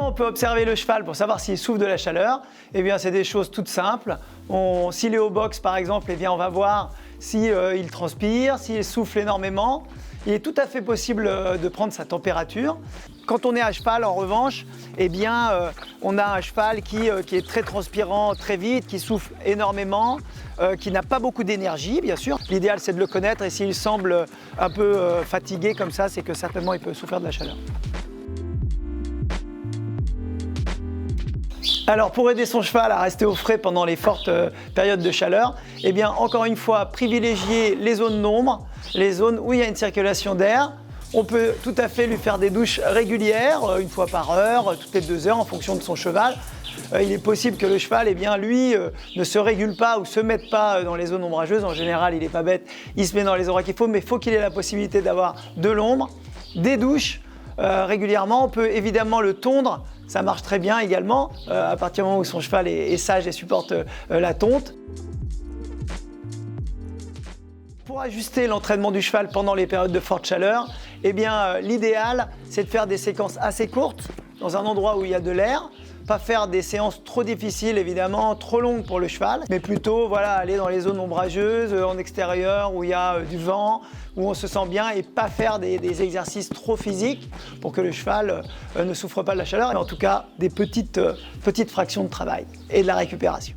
Comment on peut observer le cheval pour savoir s'il souffre de la chaleur? Eh bien, c'est des choses toutes simples. S'il est au box, par exemple, eh bien, on va voir s'il transpire, s'il souffle énormément. Il est tout à fait possible de prendre sa température. Quand on est à cheval, en revanche, eh bien, on a un cheval qui est très transpirant très vite, qui souffle énormément, qui n'a pas beaucoup d'énergie, bien sûr. L'idéal, c'est de le connaître et s'il semble un peu fatigué comme ça, c'est que certainement il peut souffrir de la chaleur. Alors pour aider son cheval à rester au frais pendant les fortes périodes de chaleur, eh bien encore une fois privilégier les zones d'ombre, les zones où il y a une circulation d'air. On peut tout à fait lui faire des douches régulières, une fois par heure, toutes les 2 heures en fonction de son cheval. Il est possible que le cheval, eh bien, lui, ne se régule pas ou se mette pas dans les zones ombrageuses. En général, il n'est pas bête, il se met dans les endroits qu'il faut, mais il faut qu'il ait la possibilité d'avoir de l'ombre, des douches régulièrement. On peut évidemment le tondre. Ça marche très bien également, à partir du moment où son cheval est sage et supporte la tonte. Pour ajuster l'entraînement du cheval pendant les périodes de forte chaleur, eh bien, l'idéal, c'est de faire des séquences assez courtes, dans un endroit où il y a de l'air. Pas faire des séances trop difficiles, évidemment, trop longues pour le cheval, mais plutôt voilà, aller dans les zones ombrageuses, en extérieur, où il y a du vent, où on se sent bien, et pas faire des exercices trop physiques pour que le cheval ne souffre pas de la chaleur, mais en tout cas des petites fractions de travail et de la récupération.